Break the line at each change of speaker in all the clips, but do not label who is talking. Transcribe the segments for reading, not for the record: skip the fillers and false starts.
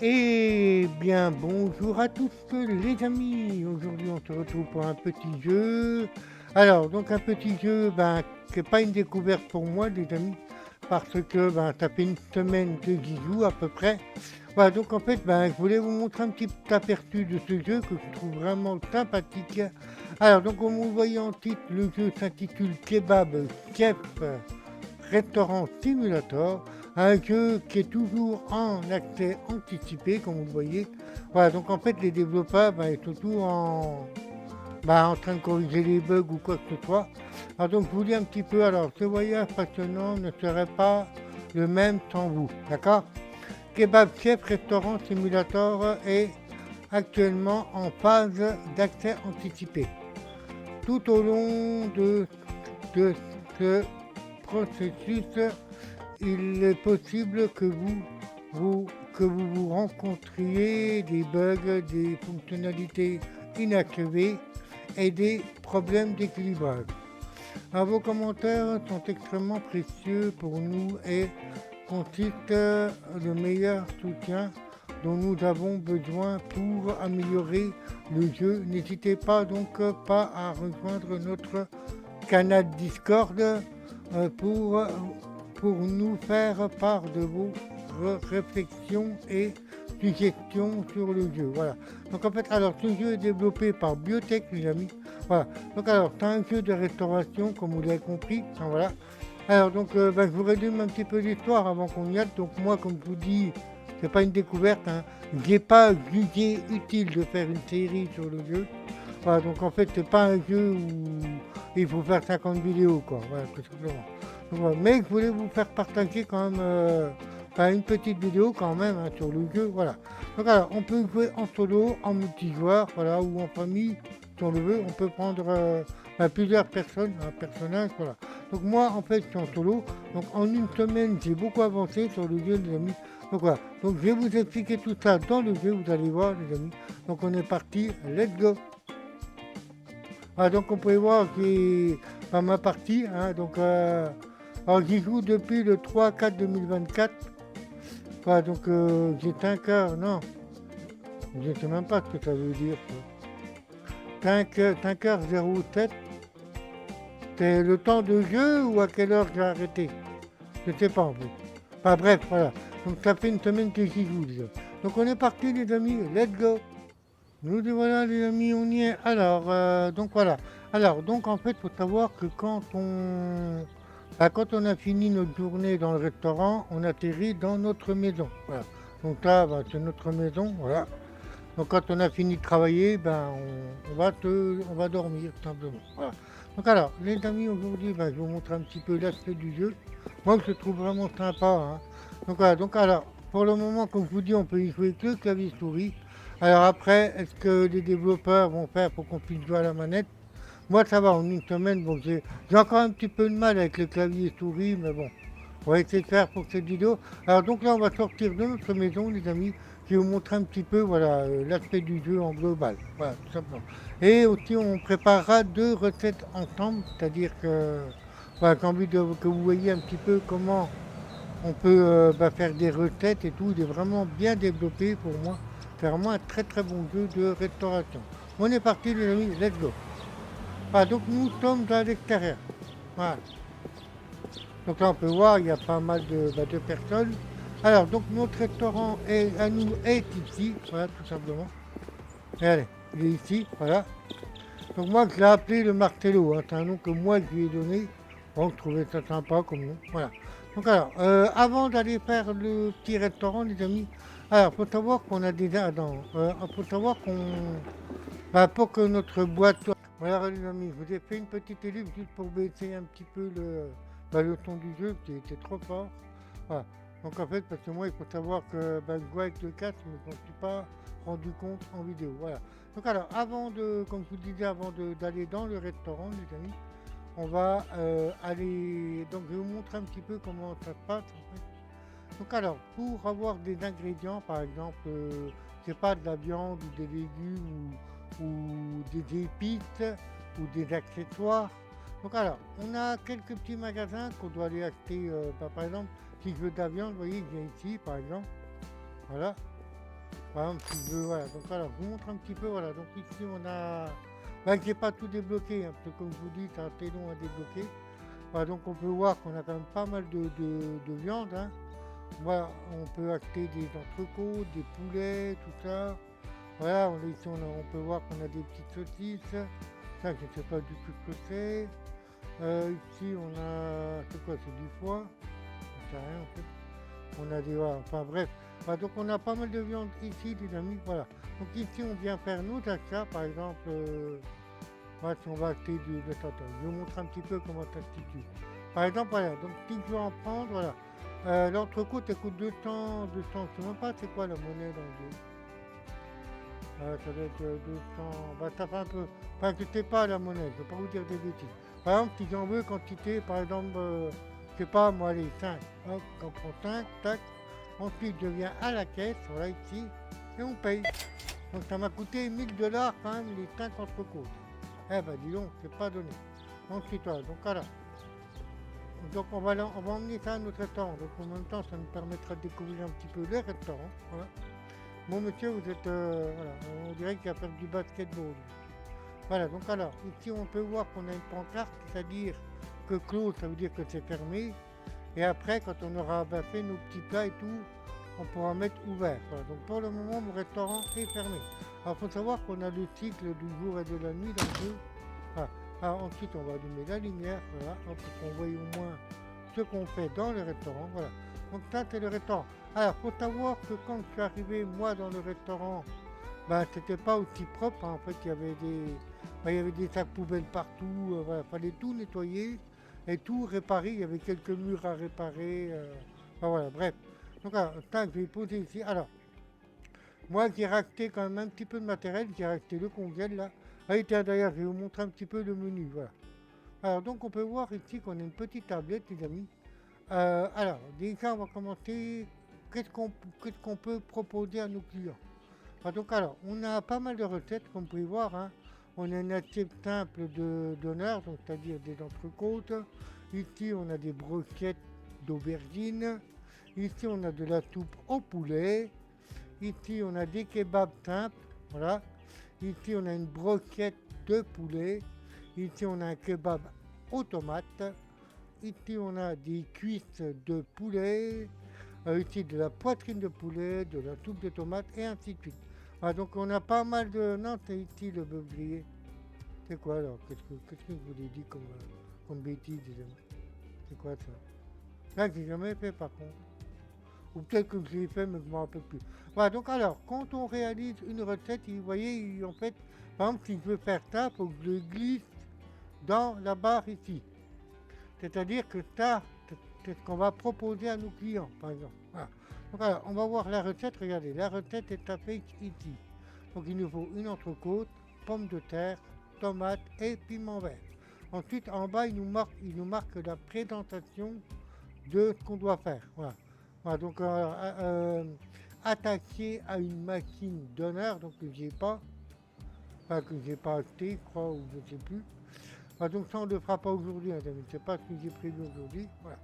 Eh bien, bonjour à tous les amis. Aujourd'hui, on se retrouve pour un petit jeu. Alors, donc un petit jeu, qui n'est pas une découverte pour moi, les amis, parce que ça fait une semaine que j'y joue à peu près. Voilà, donc en fait, je voulais vous montrer un petit aperçu de ce jeu que je trouve vraiment sympathique. Alors, donc, comme vous le voyez en titre, le jeu s'intitule Kebab Chef Restaurant Simulator, un jeu qui est toujours en accès anticipé, comme vous le voyez. Voilà, donc en fait, les développeurs ils sont toujours en train de corriger les bugs ou quoi que ce soit. Alors donc, je vous dis un petit peu, alors, ce voyage passionnant ne serait pas le même sans vous, d'accord? Kebab Chef Restaurant Simulator est actuellement en phase d'accès anticipé. Tout au long de ce processus, il est possible vous, que vous rencontriez des bugs, des fonctionnalités inachevées et des problèmes d'équilibrage. Vos commentaires sont extrêmement précieux pour nous et constituent le meilleur soutien dont nous avons besoin pour améliorer le jeu. N'hésitez pas donc pas à rejoindre notre canal Discord pour nous faire part de vos réflexions et suggestions sur le jeu. Voilà. Donc en fait, alors ce jeu est développé par Biotech, les amis. Voilà. Donc alors, c'est un jeu de restauration, comme vous l'avez compris. Voilà. Alors donc, je vous résume un petit peu l'histoire avant qu'on y aille. Donc moi, comme je vous dis, c'est pas une découverte. J'ai pas jugé utile de faire une série sur le jeu. Voilà, donc en fait, c'est pas un jeu où il faut faire 50 vidéos, quoi. Voilà, tout simplement. Donc, voilà. Mais je voulais vous faire partager quand même une petite vidéo quand même sur le jeu. Voilà. Donc alors, on peut jouer en solo, en multijoueur, voilà, ou en famille, si on le veut. On peut prendre plusieurs personnes, un personnage, voilà. Donc moi, en fait, je suis en solo. Donc en une semaine, j'ai beaucoup avancé sur le jeu, les amis. Donc voilà. Donc je vais vous expliquer tout ça dans le jeu, vous allez voir, les amis. Donc on est parti, let's go. Donc on peut voir qui dans ma partie. Alors j'y joue depuis le 3-4 2024. Donc j'ai 5 heures, non, je ne sais même pas ce que ça veut dire. 5h07, c'est le temps de jeu ou à quelle heure j'ai arrêté? Je ne sais pas en fait. Enfin bref, voilà. Donc ça fait une semaine que j'y joue déjà. Donc on est parti les amis, let's go. Nous y voilà les amis, on y est. Alors, donc voilà. Alors, donc en fait, il faut savoir que quand on a fini notre journée dans le restaurant, on atterrit dans notre maison. Voilà. Donc là, c'est notre maison, voilà. Donc quand on a fini de travailler, on va dormir tout simplement. Voilà. Donc alors, les amis, aujourd'hui, je vais vous montrer un petit peu l'aspect du jeu. Moi, je le trouve vraiment sympa. Donc voilà, donc alors, pour le moment, comme je vous dis, on peut y jouer que clavier souris. Alors après, est-ce que les développeurs vont faire pour qu'on puisse jouer à la manette? Moi, ça va, en une semaine, bon, j'ai encore un petit peu de mal avec le clavier souris, mais bon, on va essayer de faire pour cette vidéo. Alors donc là, on va sortir de notre maison, les amis. Je vais vous montrer un petit peu voilà, l'aspect du jeu en global. Voilà, tout simplement. Et aussi, on préparera deux recettes ensemble, c'est-à-dire que voilà, j'ai envie que vous voyez un petit peu comment on peut faire des recettes et tout. Il est vraiment bien développé pour moi. C'est vraiment un très très bon jeu de restauration. On est parti, les amis, let's go. Donc nous sommes à l'extérieur. Voilà. Donc là, on peut voir, il y a pas mal de personnes. Alors, donc notre restaurant à nous est ici, voilà, tout simplement. Et allez, il est ici, voilà. Donc moi, je l'ai appelé le Martello, c'est un nom que moi, je lui ai donné. Bon, je trouvais ça sympa comme nom, voilà. Donc alors, avant d'aller faire le petit restaurant, les amis, alors, faut savoir qu'on a déjà, faut savoir pour que notre boîte soit... Voilà, les amis, je vous ai fait une petite ellipse juste pour baisser un petit peu le ton du jeu qui était trop fort. Voilà. Donc en fait, parce que moi, il faut savoir que je joue avec le casque, mais je ne suis pas rendu compte en vidéo. Voilà. Donc alors, comme je vous disais, d'aller dans le restaurant, les amis, on va aller... Donc je vais vous montrer un petit peu comment ça se passe en fait. Donc alors, pour avoir des ingrédients, par exemple, c'est pas de la viande ou des légumes ou des épices ou des accessoires. Donc alors, on a quelques petits magasins qu'on doit aller acheter, par exemple, si je veux de la viande, vous voyez, je viens ici, par exemple, voilà. Par exemple, si je veux, voilà. Donc voilà, je vous montre un petit peu, voilà. Donc ici, on a... Bah, j'ai pas tout débloqué, hein, parce que comme je vous dis, c'est assez long à débloquer. Voilà, donc on peut voir qu'on a quand même pas mal de viande, hein. Voilà, on peut acheter des entrecôtes, des poulets, tout ça. Voilà, ici on peut voir qu'on a des petites saucisses. Ça, je ne sais pas du tout ce que c'est. Ici, on a... C'est quoi? C'est du foie? Je sais rien en fait. On a des... Voilà, enfin bref. Voilà, donc on a pas mal de viande ici, les amis. Voilà. Donc ici, on vient faire nos achats. Par exemple, voilà, si on va acheter du... Attends, je vais vous montrer un petit peu comment ça se situe. Par exemple, voilà. Donc si je veux en prendre, voilà. L'entrecôte, elle coûte 200, je sais même pas c'est quoi la monnaie dans le jeu. Ça doit être 200, bah ça fait un peu, enfin je sais pas la monnaie, je vais pas vous dire des bêtises. Par exemple, si j'en veux quantité, par exemple, je sais pas moi, les 5, hop, on prend 5, tac, ensuite je viens à la caisse, voilà ici, et on paye. Donc ça m'a coûté 1000 $ quand même les 5 entrecôtes. Eh ben dis donc, c'est pas donné. Ensuite, voilà, donc voilà. Donc on va emmener ça à notre restaurant. Donc en même temps, ça nous permettra de découvrir un petit peu les restaurants. Voilà. Bon monsieur, vous êtes... voilà, on dirait qu'il va faire du basketball. Voilà, donc alors, ici on peut voir qu'on a une pancarte, c'est-à-dire que clos, ça veut dire que c'est fermé. Et après, quand on aura fait nos petits plats et tout, on pourra mettre ouvert. Voilà, donc pour le moment, mon restaurant est fermé. Alors il faut savoir qu'on a le cycle du jour et de la nuit dans le jeu. Voilà. Alors ensuite, on va allumer la lumière, voilà, pour qu'on voie au moins ce qu'on fait dans le restaurant. Voilà. Donc ça, c'est le restaurant. Alors, faut savoir que quand je suis arrivé, moi, dans le restaurant, ben, c'était pas aussi propre, hein. En fait, il y avait des sacs poubelles partout. Voilà, fallait tout nettoyer et tout réparer. Il y avait quelques murs à réparer. Enfin, voilà, bref. Donc, alors, ça, je vais poser ici. Alors, moi, j'ai racheté quand même un petit peu de matériel. J'ai racheté le congèle, là. Ah, et tiens, d'ailleurs, je vais vous montrer un petit peu le menu, voilà. Alors, donc, on peut voir ici qu'on a une petite tablette, les amis. Alors, déjà, on va commencer. Qu'est-ce qu'on peut proposer à nos clients? Donc, alors, on a pas mal de recettes, comme vous pouvez voir, hein. On a une assiette simple d'honneur, donc c'est-à-dire des entrecôtes. Ici, on a des brochettes d'aubergines. Ici, on a de la soupe au poulet. Ici, on a des kebabs simples. Voilà. Ici, on a une brochette de poulet. Ici, on a un kebab aux tomates. Ici, on a des cuisses de poulet. Ici, de la poitrine de poulet, de la soupe de tomates, et ainsi de suite. Ah, donc, on a pas mal de... Non, c'est ici le bœuf grillé. C'est quoi alors? Qu'est-ce que je vous ai dit comme bêtise, disons? C'est quoi ça? Là, j'ai jamais fait par contre. Ou peut-être que je l'ai fait, mais je ne me rappelle plus. Voilà, donc alors, quand on réalise une recette, vous voyez, en fait, par exemple, si je veux faire ça, il faut que je le glisse dans la barre ici. C'est-à-dire que ça, c'est ce qu'on va proposer à nos clients, par exemple. Voilà. Donc alors, on va voir la recette. Regardez, la recette est affichée ici. Donc il nous faut une entrecôte, pommes de terre, tomates et piment vert. Ensuite, en bas, il nous marque la présentation de ce qu'on doit faire. Voilà. Voilà, donc attaché à une machine d'honneur, donc que j'ai pas, enfin que j'ai pas acheté, je crois, ou je sais plus. Voilà, donc ça on ne le fera pas aujourd'hui, hein, c'est pas ce que j'ai prévu aujourd'hui. Voilà.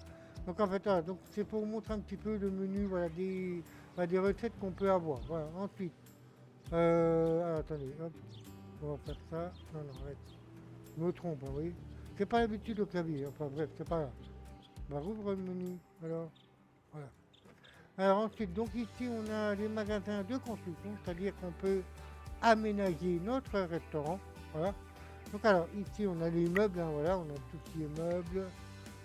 Donc en fait, voilà, donc c'est pour vous montrer un petit peu le menu, voilà, des recettes qu'on peut avoir. Voilà. Ensuite, alors, attendez, hop, on va faire ça. Non, non, arrête. Je me trompe, hein, oui. C'est pas l'habitude au clavier, enfin bref, c'est pas grave. On va rouvre le menu, alors, voilà. Alors ensuite, donc ici on a les magasins de construction, c'est-à-dire qu'on peut aménager notre restaurant. Voilà. Donc alors ici on a les meubles, hein, voilà, on a tout ce qui est meubles.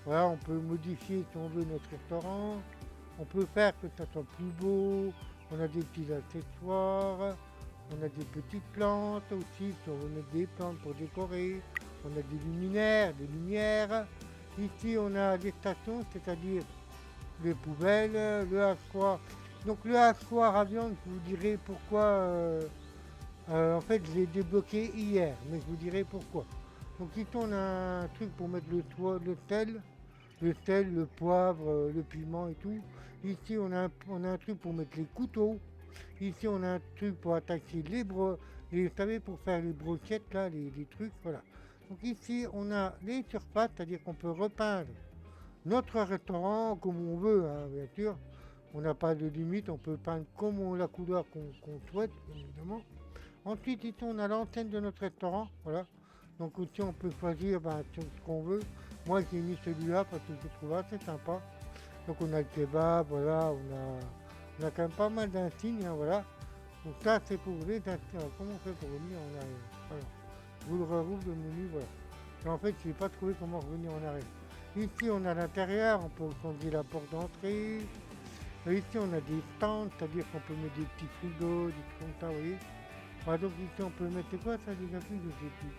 Voilà, on peut modifier si on veut notre restaurant. On peut faire que ça soit plus beau. On a des petits accessoires. On a des petites plantes aussi, si on veut mettre des plantes pour décorer. On a des luminaires, des lumières. Ici on a des stations, c'est-à-dire les poubelles, le hachoir. Donc le hachoir à viande, je vous dirai pourquoi. En fait, je l'ai débloqué hier, mais je vous dirai pourquoi. Donc ici, on a un truc pour mettre le sel, le poivre, le piment et tout. Ici, on a un truc pour mettre les couteaux. Ici, on a un truc pour attacher vous savez, pour faire les brochettes, là, les trucs, voilà. Donc ici, on a les surfaces, c'est-à-dire qu'on peut repeindre notre restaurant comme on veut, hein, bien sûr. On n'a pas de limite, on peut peindre comme la couleur qu'on souhaite, évidemment. Ensuite, ici, on a l'antenne de notre restaurant, voilà. Donc ici, on peut choisir ce qu'on veut. Moi, j'ai mis celui-là parce que je trouve assez sympa. Donc on a le kebab, voilà, on a quand même pas mal d'insignes, hein, voilà. Donc ça, c'est pour les insignes. Alors, comment on fait pour revenir en arrière? Voilà. Je vous le rouvre le menu, voilà. Et en fait, je n'ai pas trouvé comment revenir en arrière. Ici, on a l'intérieur, on peut changer la porte d'entrée. Ici, on a des stands, c'est-à-dire qu'on peut mettre des petits frigos, des trucs comme ça, vous voyez. Ah, donc ici, on peut mettre quoi ça, les affiches, je sais plus.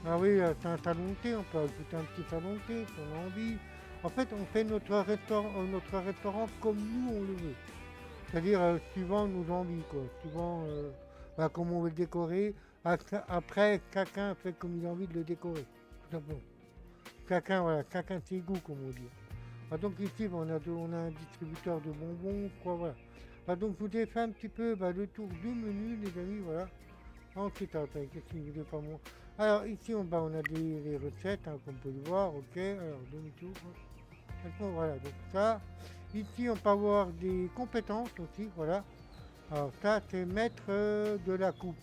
Ah oui, c'est un salon de thé, on peut ajouter un petit salon de thé si on a envie. En fait, on fait notre restaurant comme nous on le veut. C'est-à-dire suivant nos envies, quoi. Suivant comment on veut le décorer. Après, chacun fait comme il a envie de le décorer. Tout simplement. Chacun, voilà, chacun ses goûts, comme on dit. Ah, donc ici, on a un distributeur de bonbons, quoi, voilà. Ah, donc je vous ai fait un petit peu le tour du menu, les amis, voilà. Ensuite, attends, qu'est-ce que je voulais pas moi? Alors ici, on a les recettes, hein, comme on peut le voir, ok. Alors, demi-tour. Maintenant, voilà, donc ça. Ici, on peut avoir des compétences aussi, voilà. Alors ça, c'est maître de la coupe.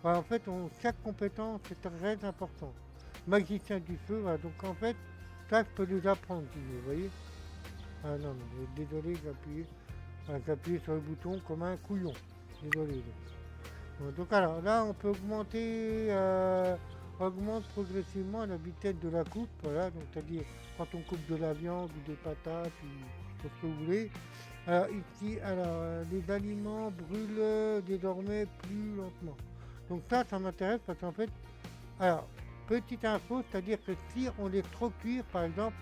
Voilà, en fait, chaque compétence est très important. Magicien du feu, voilà. Donc en fait, ça, je peux les apprendre, vous voyez. Ah non, non, désolé, j'ai appuyé sur le bouton comme un couillon. Désolé. Donc alors là, on peut augmente progressivement la vitesse de la coupe, voilà, donc c'est-à-dire quand on coupe de la viande ou des patates ou ce que vous voulez. Alors ici, les aliments brûlent désormais plus lentement. Donc ça m'intéresse parce qu'en fait, alors, petite info, c'est-à-dire que si on laisse trop cuire, par exemple,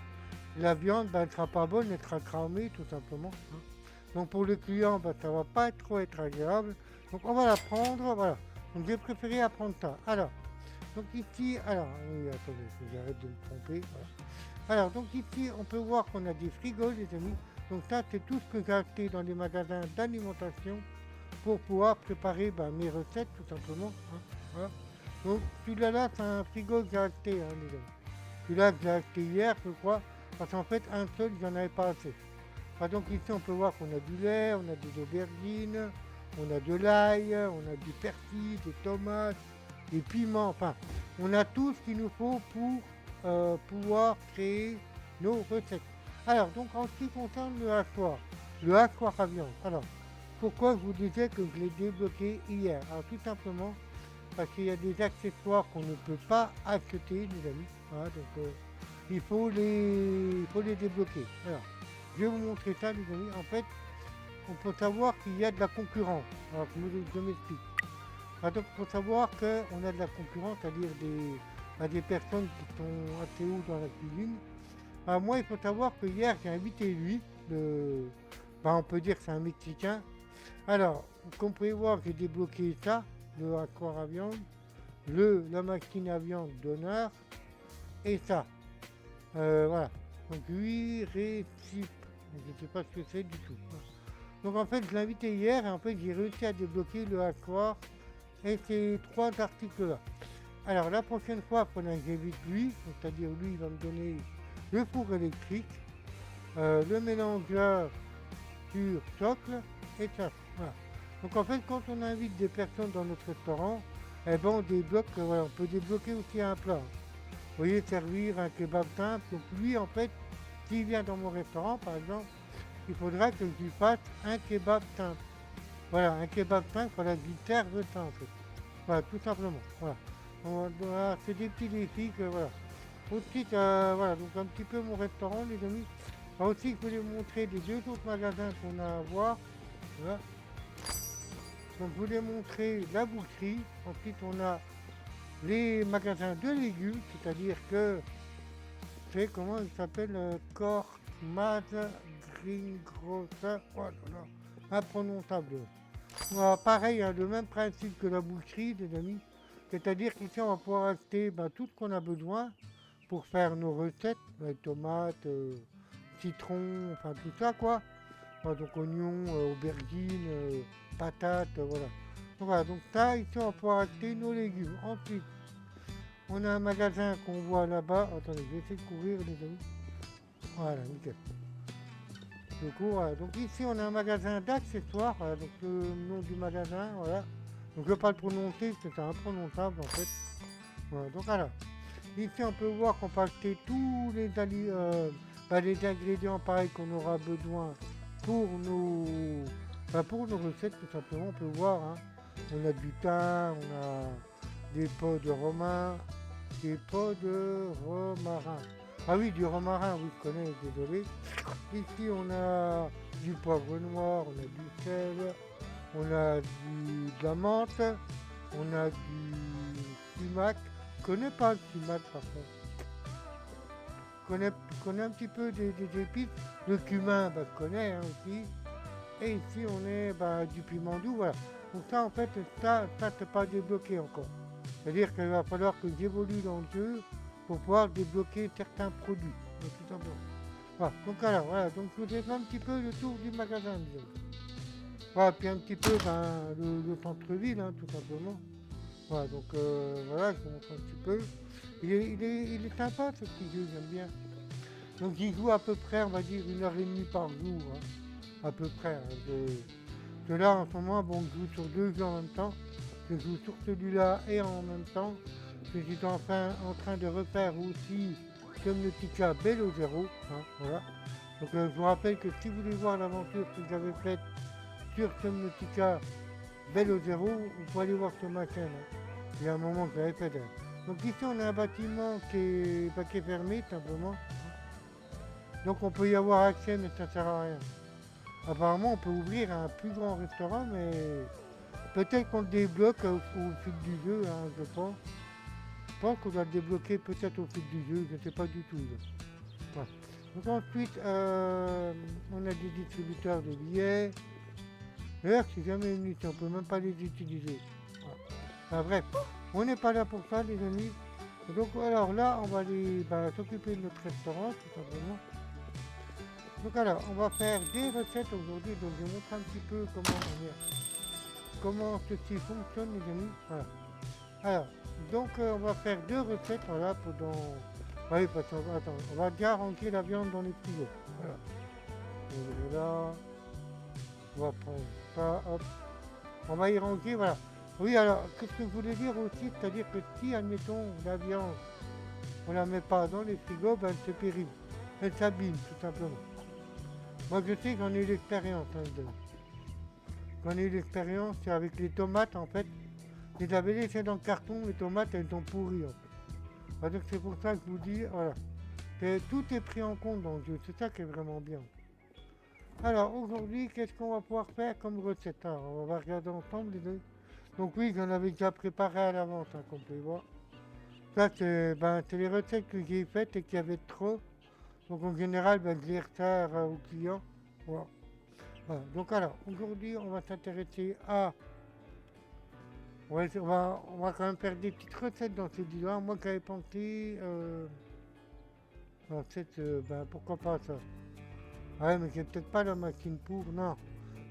la viande, elle ne sera pas bonne, elle sera cramée tout simplement, hein. Donc pour le client, ça va pas trop être agréable. Donc on va la prendre, voilà. Donc j'ai préféré apprendre ça. Alors, donc ici, alors, oui, attendez, j'arrête de me tromper. Voilà. Alors, donc ici, on peut voir qu'on a des frigos, les amis. Donc ça, c'est tout ce que j'ai acheté dans les magasins d'alimentation pour pouvoir préparer mes recettes, tout simplement, hein. Voilà. Donc celui-là, c'est un frigo que j'ai acheté, hein, les amis. Celui-là que j'ai acheté hier, je crois, parce qu'en fait, un seul, j'en avais pas assez. Ah, donc ici, on peut voir qu'on a du lait, on a des aubergines, on a de l'ail, on a du persil, des tomates, des piments, enfin, on a tout ce qu'il nous faut pour pouvoir créer nos recettes. Alors, donc en ce qui concerne le hachoir à viande, alors, pourquoi je vous disais que je l'ai débloqué hier? Alors, tout simplement, parce qu'il y a des accessoires qu'on ne peut pas acheter, les amis. Voilà, donc, il faut les débloquer. Alors, je vais vous montrer ça, les amis. En fait, on peut savoir qu'il y a de la concurrence. Alors, je m'explique. Donc, il faut savoir qu'on a de la concurrence, c'est-à-dire des personnes qui sont assez haut dans la cuisine. Moi, il faut savoir que hier, j'ai invité lui. On peut dire que c'est un Mexicain. Alors, comme vous pouvez voir, j'ai débloqué ça, le hachoir à viande, la machine à viande d'honneur, et ça. Voilà. Donc, lui, récip. Je ne sais pas ce que c'est du tout. Donc en fait, je l'ai invité hier et en fait, j'ai réussi à débloquer le hachoir et ces trois articles-là. Alors la prochaine fois, il faudra que j'évite lui, c'est-à-dire lui, il va me donner le four électrique, le mélangeur sur socle et ça. Voilà. Donc en fait, quand on invite des personnes dans notre restaurant, on débloque, voilà, on peut débloquer aussi un plat. Vous voyez, servir un kebab simple. Donc lui, en fait, s'il vient dans mon restaurant, par exemple, il faudra que je lui fasse un kebab simple. Voilà, un kebab simple, voilà, qu'il serve ça en fait. Voilà, tout simplement. Voilà. Voilà, c'est des petits défis que voilà. Ensuite, voilà, donc un petit peu mon restaurant, les amis. Alors aussi, je voulais vous montrer les deux autres magasins qu'on a à voir. Voilà. Donc je voulais montrer la boucherie. Ensuite, on a les magasins de légumes, c'est-à-dire que c'est comment il s'appelle Kormaz Greengrocer. Oh là là, imprononçable. Voilà, pareil, hein, le même principe que la boucherie, les amis. C'est-à-dire qu'ici, on va pouvoir acheter tout ce qu'on a besoin pour faire nos recettes, tomates, citron, enfin tout ça, quoi. Voilà, donc oignons, aubergines, patates, voilà. Donc, voilà. Donc ça, ici, on va pouvoir acheter nos légumes. Ensuite, on a un magasin qu'on voit là-bas. Attendez, je vais essayer de couvrir, les amis. Voilà, nickel. locaux. Voilà. Donc ici on a un magasin d'accessoires, voilà, donc le nom du magasin, voilà. Donc je ne vais pas le prononcer parce que c'est imprononçable en fait. Voilà, donc voilà. Ici on peut voir qu'on peut acheter tous les ingrédients pareils qu'on aura besoin pour pour nos recettes tout simplement. On peut voir, hein. On a du thym, on a des pots de romarin, des pots de romarin. Ah oui, du romarin, oui, je connais, désolé. Ici, on a du poivre noir, on a du sel, on a de la menthe, on a du sumac. Je connais pas le sumac par contre. Je connais un petit peu des épices. Le cumin, bah, je connais hein, aussi. Et ici, on est du piment doux, voilà. Donc ça, en fait, ça c'est pas débloqué encore. C'est-à-dire qu'il va falloir que j'évolue dans le jeu pour pouvoir débloquer certains produits. Donc, tout simplement. Voilà. Donc alors, voilà. Donc je vous ai fait un petit peu le tour du magasin, disons. Voilà, puis un petit peu le centre-ville, hein, tout simplement. Voilà, donc voilà, je vous montre un petit peu. Il est sympa ce petit jeu, j'aime bien. Donc j'y joue à peu près, on va dire, 1h30 par jour. Hein, à peu près. Hein, que là, en ce moment, bon, je joue sur deux jeux en même temps. Je joue sur celui-là et en même temps. Je suis en train de refaire aussi Subnautica Below Zero. Hein, voilà. Donc je vous rappelle que si vous voulez voir l'aventure que j'avais faite sur Subnautica Below Zero, vous pouvez aller voir sur ma chaîne. Hein. Il y a un moment que j'avais fait d'ailleurs. Donc ici on a un bâtiment qui est fermé simplement. Donc on peut y avoir accès mais ça sert à rien. Apparemment on peut ouvrir un plus grand restaurant mais peut-être qu'on le débloque au fil du jeu, hein, je pense. Je pense qu'on doit le débloquer peut-être au fil du jeu, je ne sais pas du tout. Voilà. Donc ensuite on a des distributeurs de billets. D'ailleurs c'est jamais une unité, on ne peut même pas les utiliser. Voilà. Enfin, bref, on n'est pas là pour ça les amis. Et donc alors là on va aller s'occuper de notre restaurant tout simplement. Donc alors on va faire des recettes aujourd'hui, donc je vais montrer un petit peu comment ceci fonctionne les amis. Voilà. Alors, donc on va faire deux recettes, voilà, Oui, parce qu'on va, attends, on va déjà ranger la viande dans les frigos. Voilà. Et là, on va prendre ça, hop. On va y ranger, voilà. Oui, alors, qu'est-ce que je voulais dire aussi, c'est-à-dire que si, admettons, la viande, on la met pas dans les frigos, ben elle se périme. Elle s'abîme, tout simplement. Moi, je sais que j'en ai eu l'expérience, hein, j'en ai eu l'expérience, c'est avec les tomates, en fait. Je les avais laissées dans le carton, les tomates, elles sont pourries, en fait. Donc c'est pour ça que je vous dis, voilà. Tout est pris en compte dans le jeu, c'est ça qui est vraiment bien. Alors aujourd'hui, qu'est-ce qu'on va pouvoir faire comme recette? Alors, on va regarder ensemble les deux. Donc oui, j'en avais déjà préparé à l'avance, hein, comme vous pouvez voir. Ça, c'est les recettes que j'ai faites et qu'il y avait trop. Donc en général, je les resserre aux clients. Voilà. Voilà. Donc alors, aujourd'hui, on va s'intéresser à... on va quand même faire des petites recettes dans ces vidéos. Moi qui avais pensé... pourquoi pas ça? Ouais, mais j'ai peut-être pas la machine pour. Non,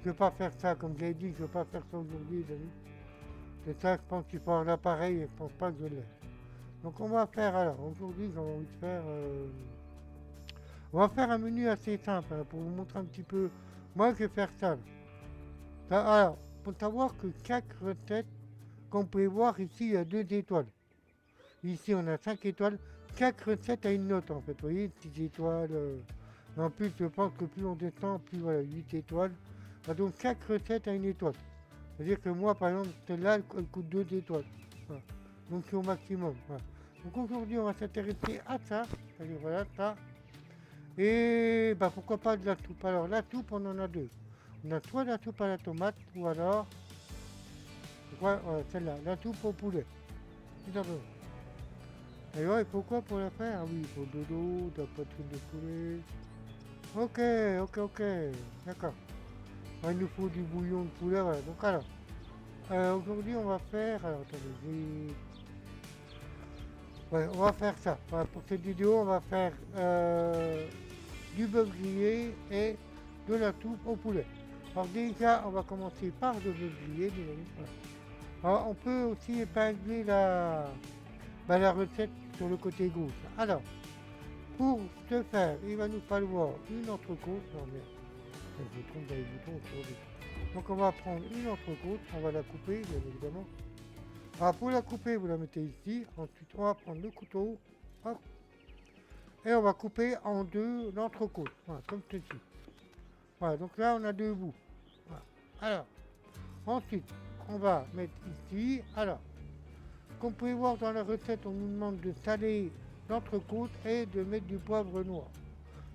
je vais pas faire ça. Comme j'ai dit, je vais pas faire ça aujourd'hui, les amis. C'est ça, je pense qu'il faut avoir l'appareil et je pense pas que je l'ai. Donc on va faire, alors, aujourd'hui, j'ai envie de faire... On va faire un menu assez simple, hein, pour vous montrer un petit peu. Moi, je vais faire ça. Alors, faut savoir que chaque recette, comme vous pouvez voir ici, il y a 2 étoiles. Ici, on a 5 étoiles. Chaque recette a une note, en fait. Vous voyez, 6 étoiles. En plus, je pense que plus on descend, plus voilà, 8 étoiles. Donc, chaque recette a une étoile. C'est-à-dire que moi, par exemple, celle-là, elle coûte 2 étoiles. Voilà. Donc, c'est au maximum. Voilà. Donc, aujourd'hui, on va s'intéresser à ça. C'est-à-dire, voilà, ça. Et pourquoi pas de la soupe. Alors, la soupe, on en a deux. On a soit la soupe à la tomate, ou alors, celle-là, la soupe au poulet. Tout simplement. Et ouais, pourquoi pour la faire? Ah oui, il faut de l'eau, de la poitrine de poulet. Ok, d'accord. Il nous faut du bouillon de poulet, voilà. Donc alors, aujourd'hui on va faire, alors attendez, on va faire ça. Voilà, pour cette vidéo, on va faire du bœuf grillé et de la soupe au poulet. Alors déjà, on va commencer par le bœuf grillé, les amis. Voilà. Alors, on peut aussi épingler la recette sur le côté gauche. Alors, pour ce faire, il va nous falloir une entrecôte. Non, merde. Je me trompe dans les boutons aujourd'hui. Donc on va prendre une entrecôte, on va la couper bien évidemment. Alors pour la couper, vous la mettez ici. Ensuite on va prendre le couteau. Hop. Et on va couper en deux l'entrecôte. Voilà, comme ceci. Voilà, donc là on a deux bouts. Voilà. Alors, ensuite, on va mettre ici. Alors, comme vous pouvez voir dans la recette, on nous demande de saler l'entrecôte et de mettre du poivre noir.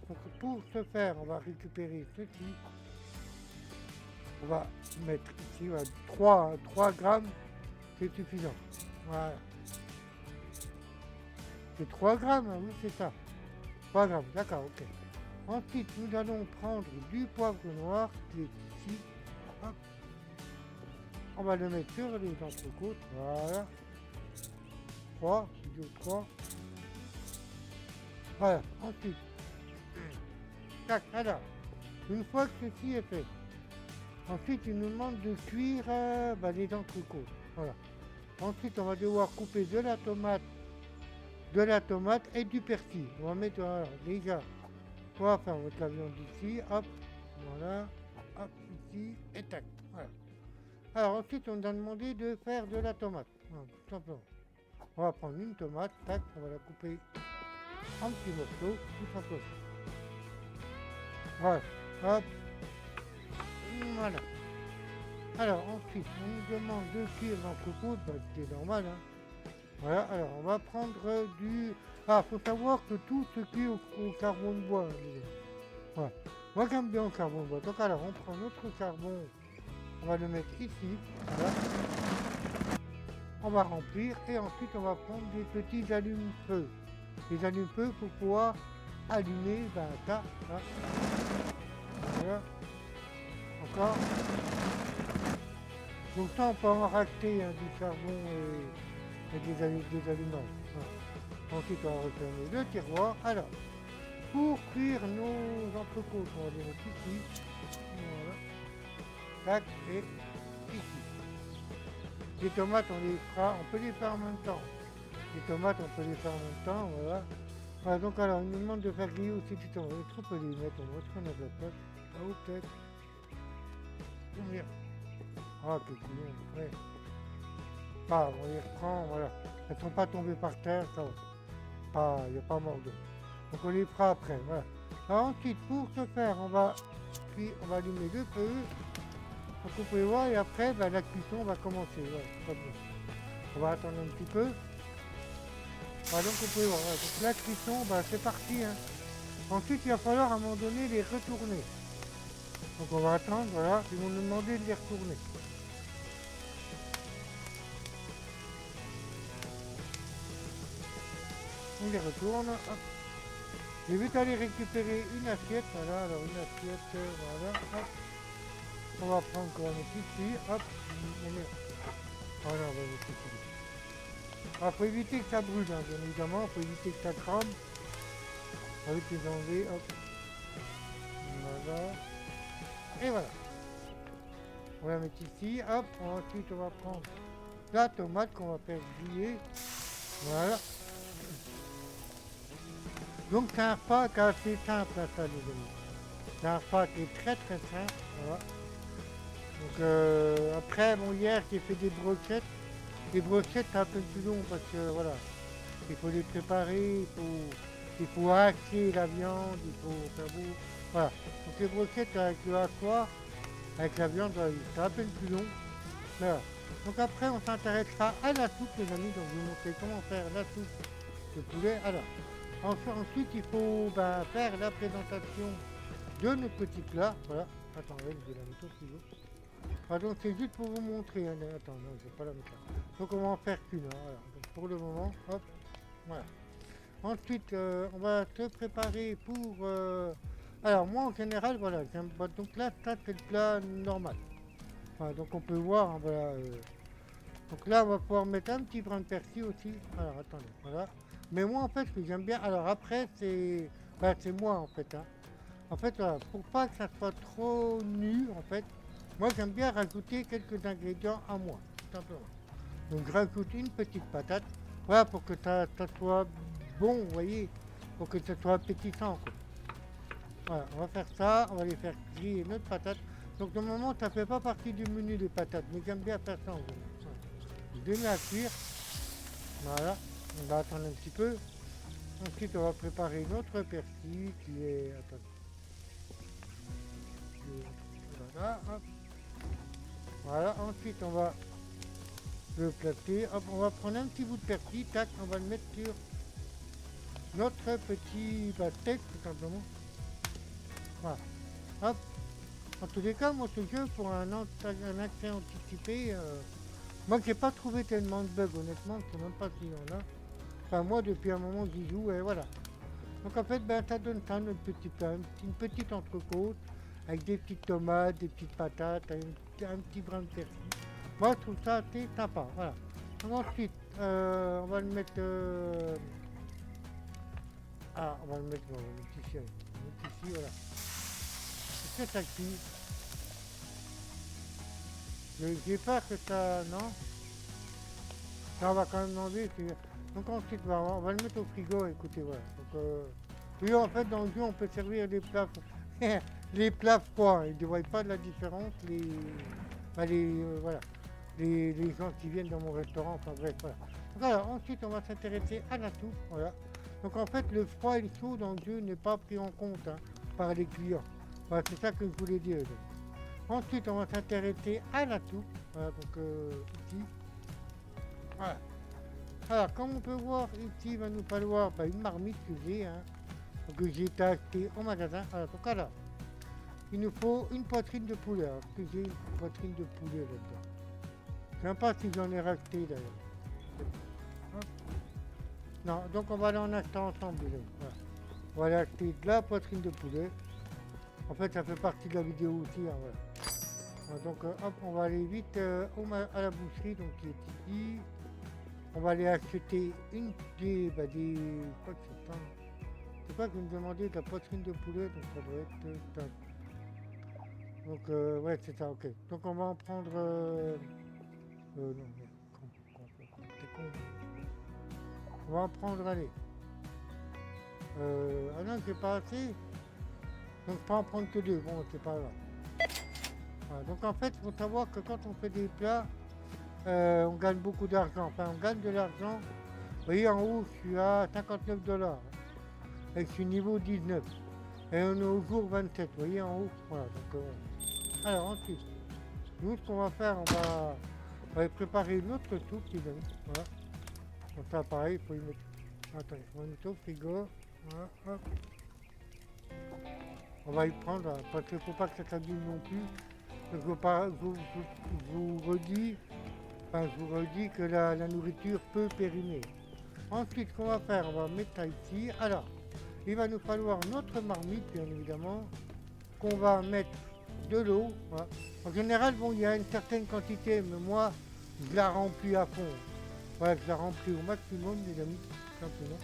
Donc pour ce faire, on va récupérer ceci. On va mettre ici voilà, 3 grammes, c'est suffisant. Voilà. C'est 3 grammes, hein, oui c'est ça. 3 grammes, d'accord, ok. Ensuite, nous allons prendre du poivre noir qui est ici. Hop. On va le mettre sur les entrecôtes. Voilà. 3, vidéo 3. Voilà, ensuite. Tac, alors. Une fois que ceci est fait, ensuite il nous demande de cuire les entrecôtes. Voilà. Ensuite, on va devoir couper de la tomate et du persil. On va mettre, voilà, déjà. On va faire mettre la viande ici, hop, voilà, hop, ici, et tac, voilà. Alors ensuite, on a demandé de faire de la tomate, voilà, tout simplement. On va prendre une tomate, tac, on va la couper en petits morceaux, tout simplement. Voilà, hop, voilà. Alors ensuite, on nous demande de cuire l'entrecôte, c'est normal, hein. Voilà, alors on va prendre du... Ah, faut savoir que tout se cuit au charbon de bois, hein, voilà. Moi j'aime bien le charbon de bois. Donc alors on prend notre charbon, on va le mettre ici, voilà. On va remplir et ensuite on va prendre des petits allume-feu. Des allume-feu pour pouvoir allumer ça, là. Voilà. Encore. Donc ça on peut en racheter hein, du charbon et des allumages. Voilà. Ensuite on va refermer le tiroir. Alors, pour cuire nos entrecôtes, on va les mettre ici. Voilà. Tac, et ici. Les tomates, on peut les faire en même temps. Les tomates, on peut les faire en même temps, voilà. Voilà, donc alors, il nous demande de faire griller aussi du tomates. On peut les mettre, on voit ce qu'on a de la place. Ah, ou peut-être. Combien? Ah, quel couillon, ouais. Ah, on les reprend, voilà. Elles ne sont pas tombées par terre, ça va. Ah, il n'y a pas mort d'eau. Donc on les fera après, voilà. Alors ensuite, pour ce faire, on va allumer le feu. Donc vous pouvez voir, et après, la cuisson va commencer. Voilà, on va attendre un petit peu. Voilà, donc vous pouvez voir, voilà, donc la cuisson, c'est parti. Hein. Ensuite, il va falloir à un moment donné les retourner. Donc on va attendre, voilà, ils vont nous demander de les retourner. On les retourne, hop. J'ai vite aller récupérer une assiette, voilà, alors une assiette, voilà, hop. On va prendre encore un ici, hop. Voilà, on va mettre ici. Alors, faut éviter que ça brûle, hein, bien évidemment, faut éviter que ça crame. On va vite les enlever, hop. Voilà. Et voilà. On va la mettre ici, hop. Ensuite, on va prendre la tomate qu'on va faire griller. Voilà. Donc c'est un repas qui est assez simple à ça les amis. C'est un repas qui est très très simple. Voilà. Donc après bon hier j'ai fait des brochettes. Les brochettes c'est un peu plus long parce que voilà. Il faut les préparer, il faut hacher la viande, il faut faire beau. Voilà. Donc les brochettes avec le hachoir, avec la viande, c'est un peu plus long. Voilà. Donc après on s'intéressera à la soupe les amis, donc je vais vous montrer comment faire la soupe de poulet. Alors. Ensuite, il faut faire la présentation de notre petit plat. Voilà. Attends, je vais la mettre au frigo. Donc c'est juste pour vous montrer. Hein. Attends, non, je vais pas la mettre là. Donc on va en faire qu'une. Hein. Voilà. Donc, pour le moment, hop. Voilà. Ensuite, on va se préparer pour... Alors moi, en général, voilà. Donc là, ça c'est le plat normal. Voilà, donc on peut voir, hein, voilà. Donc là, on va pouvoir mettre un petit brin de persil aussi. Alors, attendez, voilà. Mais moi, en fait, ce que j'aime bien... Alors après, c'est moi, en fait. Hein. En fait, voilà, pour pas que ça soit trop nu, en fait, moi, j'aime bien rajouter quelques ingrédients à moi, tout simplement. Donc, je rajoute une petite patate. Voilà, pour que ça soit bon, vous voyez. Pour que ça soit appétissant, quoi. Voilà, on va faire ça, on va les faire griller notre patate. Donc normalement ça fait pas partie du menu des patates, mais j'aime bien faire ça en gros. Voilà. Je les mets à cuire, voilà, on va attendre un petit peu. Ensuite on va préparer notre persil qui est. Attends. Voilà, hop. Voilà, ensuite on va le placer. Hop, on va prendre un petit bout de persil, tac, on va le mettre sur notre petit steak tout simplement. Voilà. Hop. En tous les cas, moi ce jeu pour un accès anticipé, moi j'ai pas trouvé tellement de bugs honnêtement, je sais même pas s'il y en a. Enfin moi depuis un moment j'y joue et voilà. Donc en fait ben ça donne ça notre petit plat, une petite entrecôte avec des petites tomates, des petites patates, un petit brin de persil. Moi je trouve ça assez sympa, voilà. Donc ensuite on va le mettre on va le mettre non, on va le mettre ici, voilà. Est-ce que ça cuit? J'ai peur que ça. Non. Ça on va quand même demander. Donc ensuite on va le mettre au frigo, écoutez voilà. Donc oui en fait dans le jeu on peut servir des plats les plats froids, ils ne voient pas de la différence, voilà. Les gens qui viennent dans mon restaurant, enfin bref voilà. Donc alors ensuite on va s'intéresser à la soupe, voilà. Donc en fait le froid et le chaud dans le jeu n'est pas pris en compte par les clients. Voilà, c'est ça que je voulais dire. Donc. Ensuite, on va s'intéresser à la soupe. Voilà, donc ici. Voilà. Alors, comme on peut voir, ici, il va nous falloir une marmite que j'ai, que j'ai acheté au magasin. Alors, donc là, il nous faut une poitrine de poulet. Alors, que j'ai une poitrine de poulet là-dedans. Je ne sais pas si j'en ai racheté d'ailleurs. Non, donc on va aller en acheter ensemble. Voilà. On va aller acheter de la poitrine de poulet. En fait, ça fait partie de la vidéo aussi. Voilà. Donc hop, on va aller vite à la boucherie donc qui est ici. On va aller acheter une des. Je crois que c'est pas. C'est pas que vous me demandez de la poitrine de poulet, donc ça doit être top. Donc ouais c'est ça, ok. Donc on va en prendre. Non mais t'es con. On va en prendre, allez. Ah non, c'est pas assez. Donc pas en prendre que deux, bon c'est pas grave. Voilà, donc en fait, il faut savoir que quand on fait des plats, on gagne beaucoup d'argent. Enfin, on gagne de l'argent. Vous voyez, en haut, je suis à 59 $. Et je suis niveau 19. Et on est au jour 27. Vous voyez, en haut. Voilà. Donc, alors, ensuite, nous, ce qu'on va faire, on va préparer notre soupe, les amis. Voilà. Donc, ça, pareil, il faut y mettre. Attendez, on va mettre au frigo. Voilà, hop. On va y prendre, parce qu'il ne faut pas que ça s'abîme non plus. Je vous redis que la nourriture peut périmer. Ensuite, ce qu'on va faire, on va mettre ça ici. Alors, il va nous falloir notre marmite, bien évidemment, qu'on va mettre de l'eau. Voilà. En général, bon, il y a une certaine quantité, mais moi, je la remplis à fond. Voilà, je la remplis au maximum, les amis, simplement.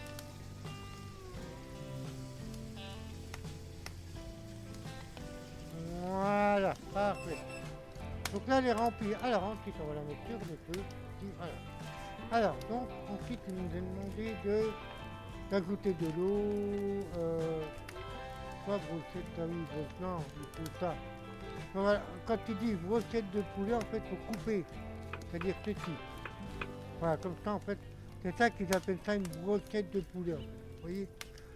Voilà, parfait. Donc là, elle est remplie. Alors ensuite, on va la mettre sur le feu. Voilà. Alors, donc, ensuite, il nous est demandé d'ajouter de l'eau. Pas brochette, ah oui, non, il faut ça. Donc, voilà, quand tu dis brochette de poulet, en fait, il faut couper. C'est-à-dire ceci. Voilà, comme ça, en fait, c'est ça qu'ils appellent ça une brochette de poulet. En fait. Vous voyez.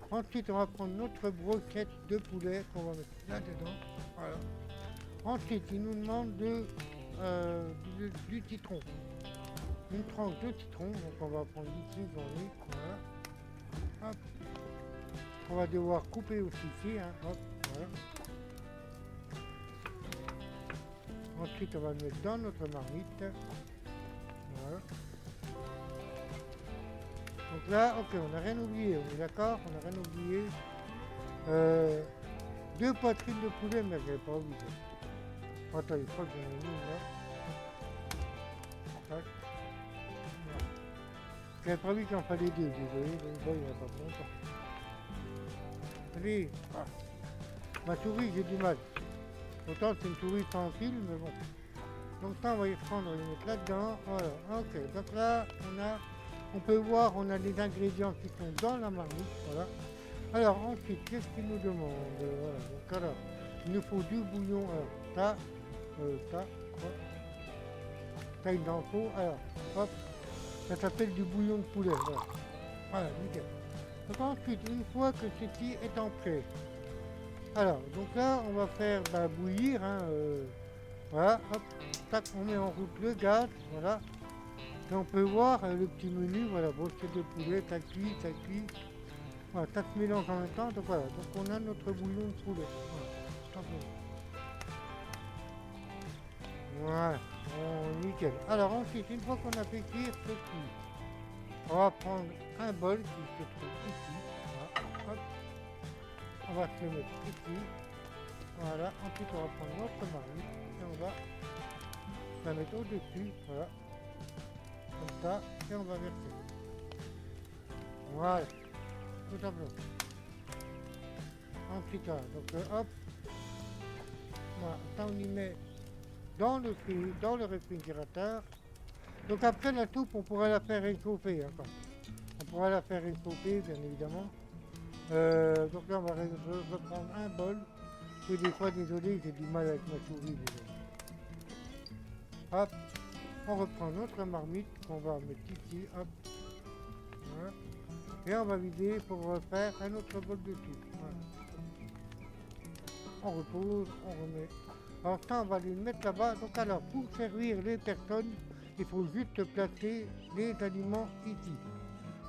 Ensuite, on va prendre notre brochette de poulet qu'on va mettre là-dedans. Voilà. Ensuite, il nous demande du citron. Une tranche de citron, donc on va prendre ici, j'en ai, voilà. Hop. On va devoir couper aussi ici, hop, voilà. Ensuite, on va le mettre dans notre marmite. Voilà. Donc là, ok, on n'a rien oublié, on est d'accord, on n'a rien oublié. Deux poitrines de poulet, mais je n'avais pas oublié. Attends, il faut que j'en ai mis là. Tac. Voilà. J'avais prévu qu'il en fallait deux, désolé, donc bon, il n'y a pas longtemps. Allez, ma souris, j'ai du mal. Autant c'est une souris sans fil, mais bon. Donc ça, on va y prendre, on va les mettre là-dedans. Voilà, ok. Donc là, on peut voir, on a les ingrédients qui sont dans la marmite, voilà. Alors ensuite, qu'est-ce qu'il nous demande? Voilà, donc alors, il nous faut du bouillon. Alors, quoi? T'as une info. Alors, hop, ça s'appelle du bouillon de poulet. Voilà, voilà, nickel. Donc ensuite, une fois que ceci est en prêt, alors, donc là, on va faire bouillir. Hein, voilà, hop, tac, on met en route le gaz. Voilà. Et on peut voir le petit menu. Voilà, brochette de poulet, ça cuit, ça cuit. Voilà, ça se mélange en même temps. Donc voilà, donc on a notre bouillon de poulet. Voilà, tout simplement. Voilà, nickel. Alors ensuite, une fois qu'on a fait cuire ceci, on va prendre un bol qui se trouve ici. Voilà, hop, on va se le mettre ici. Voilà, ensuite on va prendre notre marmite et on va la mettre au-dessus. Voilà, comme ça, et on va verser. Voilà, tout simplement. Ensuite, voilà, donc hop, voilà, ça on y met dans le réfrigérateur. Donc après la soupe, on pourra la faire réchauffer. Hein, on pourra la faire réchauffer, bien évidemment. Donc là, on va reprendre un bol. Et des fois, désolé, j'ai du mal avec ma souris. Désolé. Hop, on reprend notre marmite qu'on va mettre ici. Hop, voilà. Et on va vider pour refaire un autre bol de soupe. Voilà. On repose, on remet. Alors ça, on va les mettre là-bas. Donc alors, pour servir les personnes, il faut juste placer les aliments ici.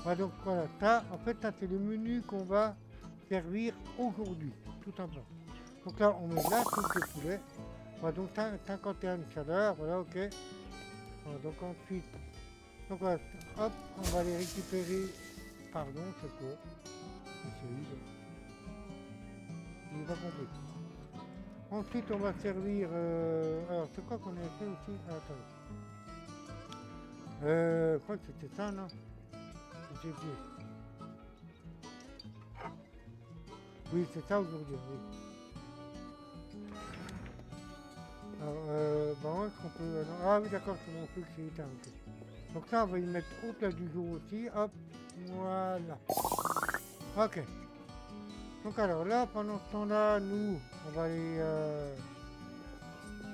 Voilà, donc voilà, ça, en fait, ça c'est le menu qu'on va servir aujourd'hui, tout simplement. Donc là, on met la soupe de poulet. Voilà, donc 51 de chaleur, voilà, ok. Voilà, donc ensuite, donc voilà, hop, on va les récupérer. Pardon, c'est quoi? Il n'est pas compris. Ensuite, on va servir. Alors, c'est quoi qu'on a fait aussi? Ah, attendez. Je crois que c'était ça, non? Je sais plus. Oui, c'est ça aujourd'hui, oui. Alors, où est-ce qu'on peut... Ah oui, d'accord, c'est mon truc, c'est éteint, ok. Donc ça, on va y mettre au plat du jour aussi, hop, voilà. Ok. Donc alors là, pendant ce temps-là, nous, on va aller...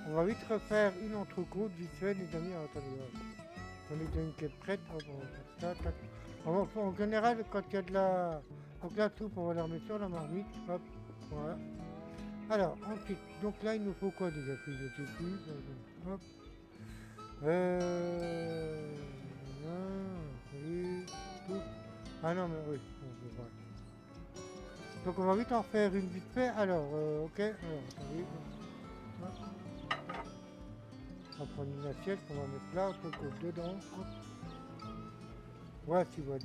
on va vite refaire une entrecôte vite fait, les amis. Alors, attendez, voilà. On est déjà une qui est prête, hop, on va faire ça, tac. En général, quand il y a de la... Donc la soupe, on va la remettre sur la marmite, hop, voilà. Alors, ensuite, donc là, il nous faut quoi déjà? Je sais plus. Hop. Oui, tout. Ah non, mais oui. Voilà. Donc on va vite en faire une vite fait. Alors, ok. Alors, attendez. Hop. On va prendre une assiette qu'on va mettre là, on peut dedans. Hop. Voici, voilà.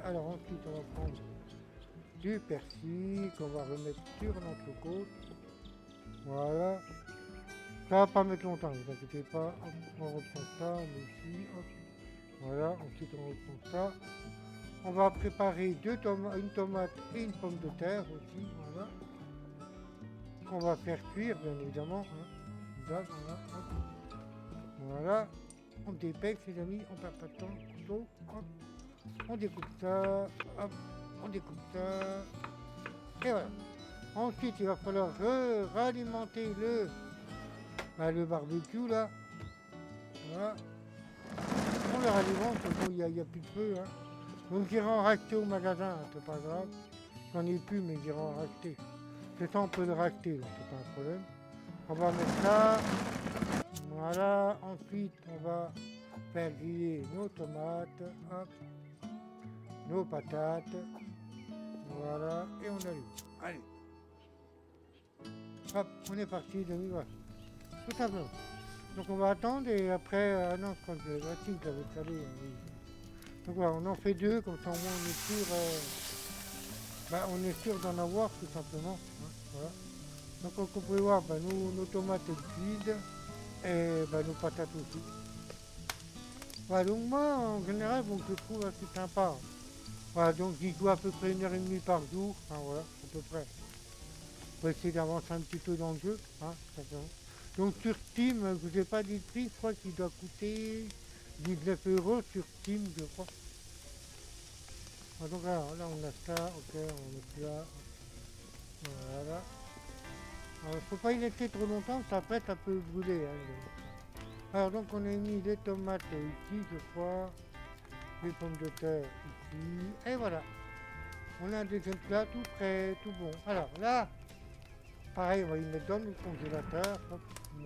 Alors ensuite, on va prendre du persil qu'on va remettre sur l'entrecôte. Voilà. Ça va pas mettre longtemps, ne vous inquiétez pas. Hop, on reprend ça, on met ici. Hop. Voilà, ensuite on reprend ça. On va préparer une tomate et une pomme de terre aussi. Voilà. On va faire cuire, bien évidemment. Hein. Voilà, hop. Voilà. On dépêche, les amis, on perd pas de temps. Couteau, hop. On découpe ça. Hop. On découpe ça. Et voilà. Ensuite, il va falloir ralimenter le barbecue là. Voilà. On le ralimente, bon, il n'y a plus de feu. Hein. Donc j'irai en racheter au magasin, hein, c'est pas grave. J'en ai plus, mais j'irai en racheter. C'est ça, on peut le racheter, donc c'est pas un problème. On va mettre ça. Voilà. Ensuite, on va faire griller nos tomates. Hop. Nos patates. Voilà. Et on allume. Allez. Hop, on est parti, demi voilà. Tout simplement. Donc on va attendre et après, non, je crois que la team ça va être salé. Hein, oui. Donc voilà, on en fait deux, comme ça au moins on est sûr d'en avoir tout simplement. Hein, voilà. Donc comme vous pouvez voir, nos tomates cuisent et nos patates aussi. Voilà, donc moi en général, bon, je trouve assez sympa. Voilà, donc j'y joue à peu près 1h30 par jour. Hein, voilà, à peu près. Pour essayer d'avancer un petit peu dans le jeu. Hein, simplement. Donc sur Steam, je vous ai pas dit le prix, je crois qu'il doit coûter 19 € sur Steam, je crois. Donc alors, là on a ça, ok, on met là. Voilà. Alors, faut pas y laisser trop longtemps, parce qu'après ça peut brûler. Alors donc on a mis les tomates ici, je crois, les pommes de terre ici, et voilà. On a un deuxième plat tout prêt, tout bon. Alors là, pareil, on va y mettre dans le congélateur. Hop,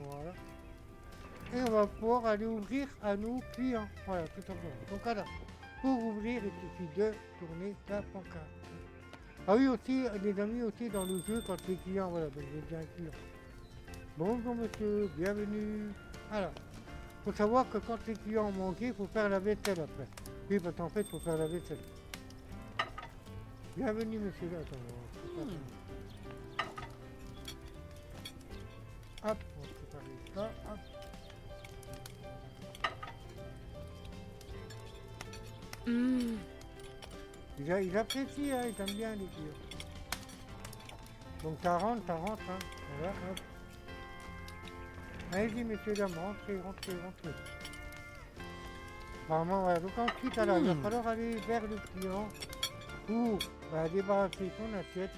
voilà. Et on va pouvoir aller ouvrir à nos clients. Voilà, tout simplement. Donc alors, pour ouvrir, il suffit de tourner la pancarte. Ah oui, aussi, les amis, aussi dans le jeu, quand les clients, voilà, donc j'ai bien un client. Bonjour monsieur, bienvenue. Alors, faut savoir que quand les clients ont mangé, il faut faire la vaisselle après. Oui, parce qu'en fait, il faut faire la vaisselle. Bienvenue monsieur. Attends, hop, on va préparer ça. Hop. Il apprécie, hein, il aime bien les clients. Donc ça rentre, hein. Voilà, hop. Allez-y messieurs, dames, rentrez. Vraiment, voilà. Donc ensuite, alors, il va falloir aller vers le client pour débarrasser son assiette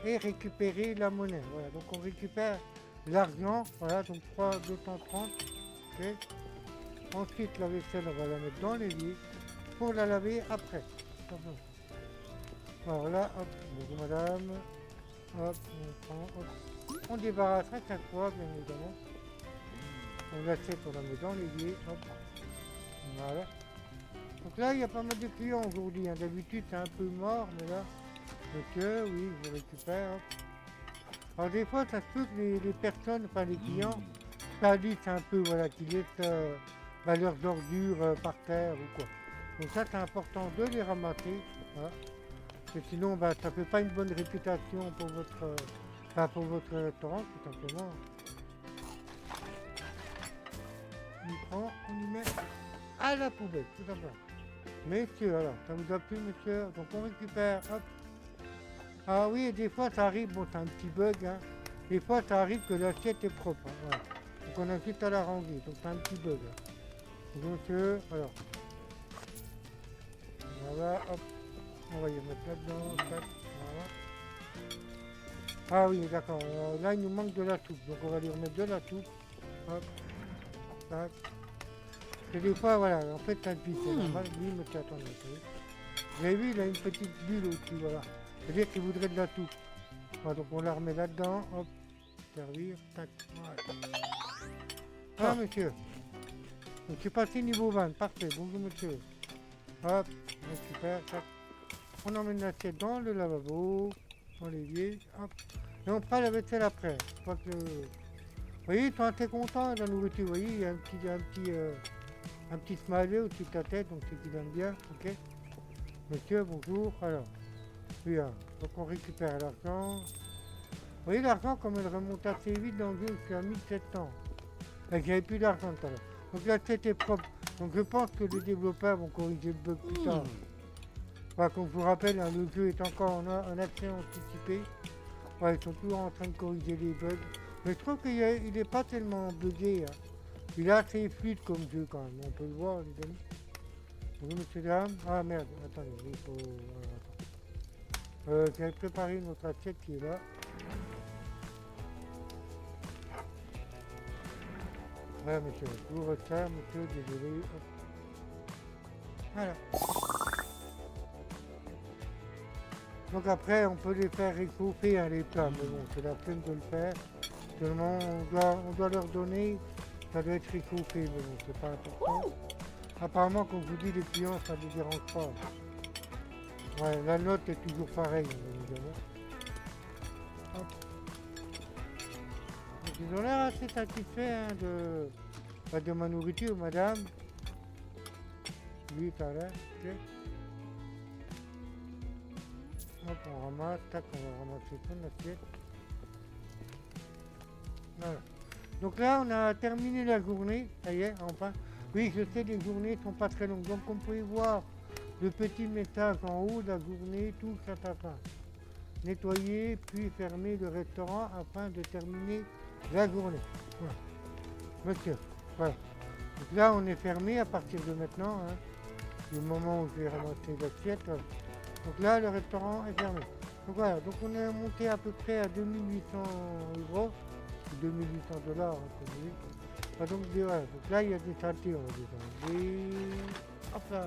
et récupérer la monnaie. Voilà, donc on récupère l'argent, voilà, donc 230. Ok. Ensuite, la vaisselle, on va la mettre dans l'évier pour la laver après. Voilà, hop, bonjour madame. Hop, on prend, hop. On débarrasse à chaque fois, bien évidemment. On l'assiette, on la met dans l'évier, hop. Voilà. Donc là, il y a pas mal de clients aujourd'hui. Hein. D'habitude, c'est un peu mort, mais là, monsieur, oui, je récupère. Hop. Alors des fois, ça se peut que les personnes, enfin les clients, salissent un peu, voilà, qu'ils laissent leurs ordures par terre ou quoi. Donc ça, c'est important de les ramasser. Voilà. Parce que sinon, ça ne fait pas une bonne réputation pour votre restaurant, tout simplement. On prend, on y met à la poubelle, tout simplement. Messieurs, alors, ça vous a plu, monsieur? Donc on récupère, hop. Ah oui, et des fois ça arrive, bon c'est un petit bug, hein. Des fois ça arrive que l'assiette est propre, hein, voilà. Donc on a juste à la ranger, donc c'est un petit bug. Hein. Donc alors. Voilà, hop. On va y remettre là-dedans, tac, voilà. Ah oui, d'accord, là il nous manque de la soupe, donc on va lui remettre de la soupe. Hop, tac. Et des fois, voilà, en fait ça glisse, c'est normal, lui, mais attendez, vous avez vu, il a une petite bulle au-dessus, voilà. C'est-à-dire qu'il voudrait de la soupe. Voilà, donc on la remet là-dedans, hop, servir, tac, voilà. Voilà, monsieur. Donc c'est passé niveau 20, parfait, bonjour monsieur. Hop, super, tac. On emmène l'assiette dans le lavabo, dans l'évier, hop. Et on fera la vaisselle après. Je crois que vous voyez, ils sont assez contents de la nourriture, vous voyez, il y a un petit smiley au-dessus de ta tête, donc c'est qu'il aime bien, ok. Monsieur, bonjour, alors. Oui, hein. Donc on récupère l'argent. Vous voyez l'argent comme elle remonte assez vite dans le jeu jusqu'à 1700. Et j'avais plus d'argent tout à l'heure. Donc là c'était propre. Donc je pense que les développeurs vont corriger le bug plus tard. Voilà, comme je vous rappelle, hein, le jeu est encore en accès anticipé. Ouais, ils sont toujours en train de corriger les bugs. Mais je trouve qu'il n'est pas tellement bugué. Hein. Il est assez fluide comme jeu quand même. On peut le voir les amis. Bonjour monsieur dames. Ah merde, attendez, il faut. J'avais préparé notre assiette qui est là. Voilà monsieur, je vous retire monsieur, désolé. Hop. Voilà. Donc après on peut les faire réchauffer hein, les plats, mais bon c'est la peine de le faire. Seulement on doit leur donner, ça doit être réchauffé, mais bon c'est pas important. Apparemment comme je vous dis les clients ça ne les dérange pas. Ouais, la note est toujours pareille, évidemment. Hop. Donc, ils ont l'air assez satisfaits hein, de ma nourriture, madame. Oui, ça a l'air, ok. Hop, on ramasse, tac, on va ramasser son assiette. Voilà. Donc là, on a terminé la journée, ça y est, enfin. Oui, je sais, les journées sont pas très longues. Donc, comme vous pouvez voir, le petit message en haut, la journée touche à sa fin. Nettoyer puis fermer le restaurant afin de terminer la journée. Voilà. Monsieur, voilà. Donc là, on est fermé à partir de maintenant. Hein. Du moment où je vais ramasser l'assiette, Donc là, le restaurant est fermé. Donc voilà, donc on est monté à peu près à 2800 euros, 2800 dollars, hein, comme vous dites. Donc, voilà, donc là, il y a des saletés, on va dire. Hop là.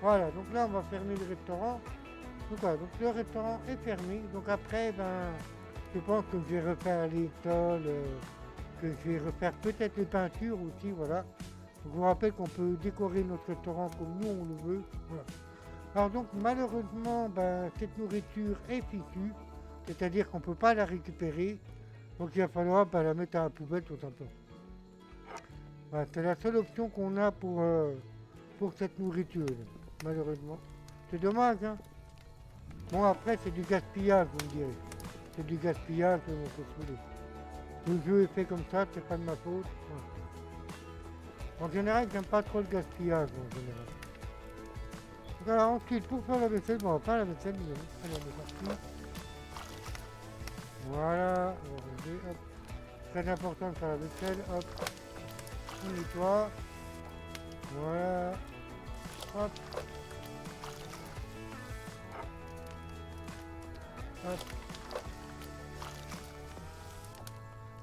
Voilà, donc là, on va fermer le restaurant. Donc voilà, donc le restaurant est fermé. Donc après, ben, je pense que je vais refaire les sols, que je vais refaire peut-être les peintures aussi, voilà. Donc, je vous rappelle qu'on peut décorer notre restaurant comme nous on le veut. Voilà. Alors donc malheureusement, ben, cette nourriture est fichue, c'est-à-dire qu'on ne peut pas la récupérer. Donc il va falloir la mettre à la poubelle tout simplement. Voilà, c'est la seule option qu'on a pour cette nourriture, malheureusement. C'est dommage, hein. Bon après c'est du gaspillage, vous me direz. C'est du gaspillage, mais bon, faut se mouler. Le jeu est fait comme ça, c'est pas de ma faute. Ouais. En général, j'aime pas trop le gaspillage en général. Donc, alors ensuite, pour faire la vaisselle, bon, on va faire la vaisselle, les amis. Allez, on est parti. Voilà, on va ranger, hop. Très important de faire la vaisselle, hop. On nettoie. Voilà. Hop. Hop.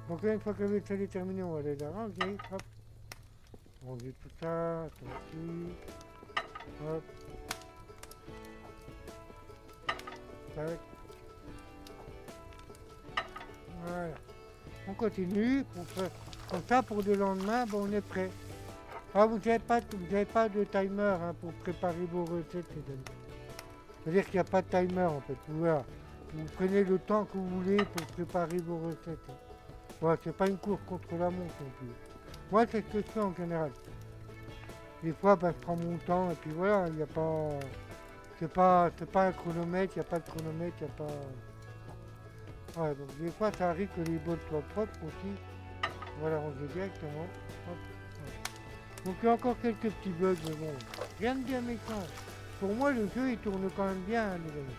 Donc là, une fois que la vaisselle est terminée, on va aller la ranger, hop. Ranger tout ça, ici. Hop. Tac. Voilà. On continue. Comme ça, pour le lendemain, bon, on est prêt. Ah, vous n'avez pas de timer hein, pour préparer vos recettes, les amis. C'est-à-dire qu'il n'y a pas de timer, en fait. Voilà. Vous prenez le temps que vous voulez pour préparer vos recettes. Voilà, c'est pas une course contre la montre non plus. Moi, c'est ce que je fais en général. Des fois, ben, je prends mon temps et puis voilà, il n'y a pas... C'est pas un chronomètre, il n'y a pas de chronomètre, il n'y a pas... Ouais, donc des fois, ça arrive que les bols soient propres aussi. On va la ranger directement. Hop, hop. Donc il y a encore quelques petits bugs, mais bon, rien de bien méchant. Pour moi, le jeu, il tourne quand même bien, hein, les amis.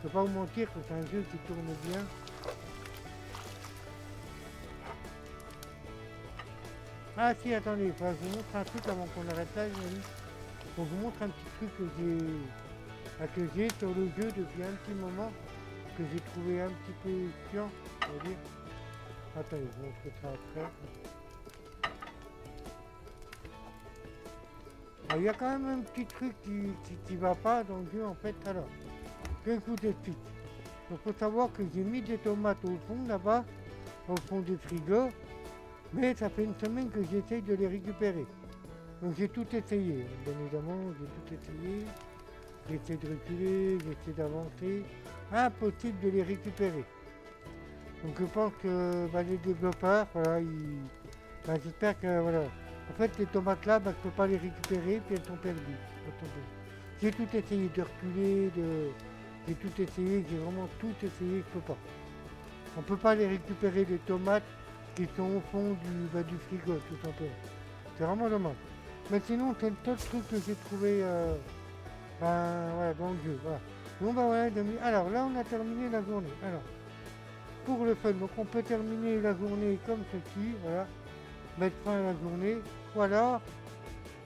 Je ne peux pas vous mentir que c'est un jeu qui tourne bien. Ah si, attendez, il faut que je vous montre un truc avant qu'on arrête là, les amis. Faut que je vous montre un petit truc que j'ai sur le jeu depuis un petit moment, que j'ai trouvé un petit peu chiant, on va dire. Attendez, je vous montre ça après. Il y a quand même un petit truc qui va pas dans le jeu en fait. Alors, que je vous explique. Il faut savoir que j'ai mis des tomates au fond là-bas, au fond du frigo, mais ça fait une semaine que j'essaye de les récupérer. Donc j'ai tout essayé, bien évidemment, j'ai tout essayé. J'essaie de reculer, j'essaie d'avancer. Impossible de les récupérer. Donc je pense que les développeurs, voilà, j'espère que voilà. En fait les tomates là, je ne peux pas les récupérer, puis elles sont perdues. J'ai tout essayé de reculer, j'ai tout essayé, j'ai vraiment tout essayé, je peux pas. On peut pas les récupérer les tomates qui sont au fond du frigo, tout simplement. C'est vraiment dommage. Mais sinon c'est le seul truc que j'ai trouvé voilà, dans le jeu. Voilà. Bon voilà, alors là on a terminé la journée. Alors, pour le fun, donc on peut terminer la journée comme ceci, voilà. Mettre fin à la journée. Ou alors,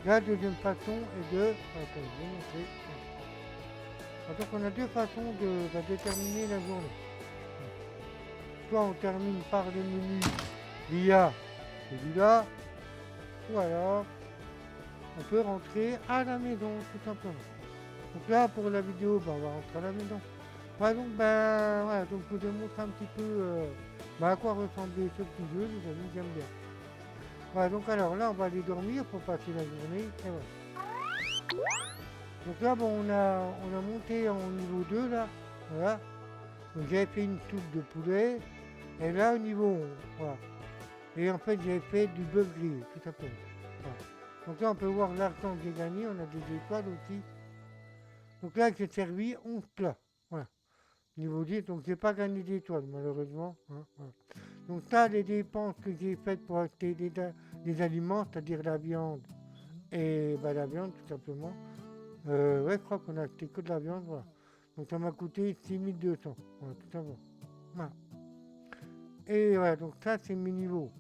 la deuxième façon est de... Attends, je vais montrer. Donc on a deux façons de terminer la journée. Soit on termine par le menu via celui-là, ou alors on peut rentrer à la maison tout simplement. Donc là pour la vidéo, on va rentrer à la maison. Voilà, donc voilà, donc je vous démontre un petit peu à quoi ressemblait ce petit jeu, les amis, j'aime bien. Voilà, donc alors là on va aller dormir pour passer la journée. Et voilà. Donc là on a monté en niveau 2 là. Voilà. Donc j'avais fait une soupe de poulet. Et là au niveau 11. Voilà. Et en fait j'avais fait du bœuf grillé, tout simplement. Voilà. Donc là on peut voir l'argent que j'ai gagné, on a des étoiles aussi. Donc là j'ai servi 11 plats. Voilà. Niveau 10, donc j'ai pas gagné d'étoiles malheureusement. Hein, voilà. Donc ça, les dépenses que j'ai faites pour acheter des aliments, c'est-à-dire la viande et la viande tout simplement. Ouais, je crois qu'on a acheté que de la viande, voilà. Donc ça m'a coûté 6200, voilà, tout simplement. Voilà. Et voilà, donc ça c'est mes niveaux.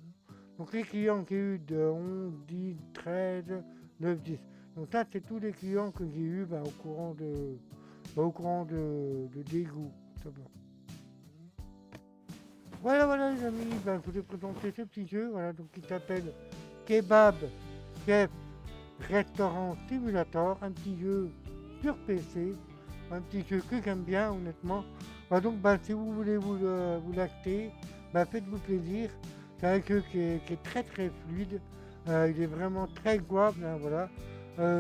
Donc les clients qui ont eu de 11, 10, 13, 9, 10. Donc ça, c'est tous les clients que j'ai eu au courant de Daegu, tout simplement. Voilà les amis, je vous ai présenté ce petit jeu, voilà, donc qui s'appelle Kebab Chef Restaurant Simulator, un petit jeu sur PC, un petit jeu que j'aime bien honnêtement. Voilà, donc si vous voulez vous l'acheter, faites-vous plaisir. C'est un jeu qui est très très fluide, il est vraiment très jouable, hein, voilà.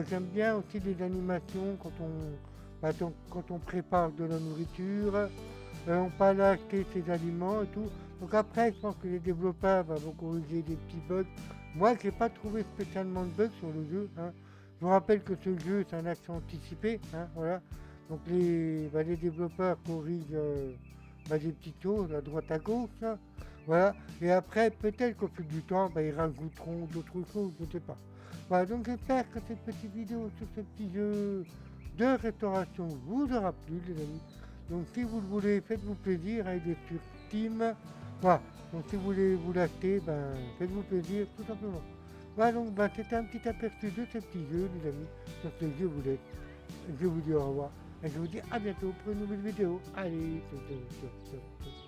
J'aime bien aussi les animations quand on prépare de la nourriture, on peut aller acheter ses aliments et tout. Donc après, je pense que les développeurs vont corriger des petits bugs. Moi, je n'ai pas trouvé spécialement de bugs sur le jeu, hein. Je vous rappelle que ce jeu, c'est un action anticipé, hein, voilà. Donc les développeurs corrigent des petites choses à droite à gauche, hein, voilà. Et après, peut-être qu'au fil du temps, ils rajouteront d'autres choses, je ne sais pas. Voilà, donc j'espère que cette petite vidéo sur ce petit jeu de restauration vous aura plu, les amis. Donc si vous le voulez, faites-vous plaisir, hein, il est sur Steam. Voilà, donc si vous voulez vous l'acheter, faites-vous plaisir, tout simplement. Voilà, donc c'était un petit aperçu de ce petit jeu, les amis. Sur ce je vous laisse. Je vous dis au revoir. Et je vous dis à bientôt pour une nouvelle vidéo. Allez, ciao, ciao, ciao, ciao.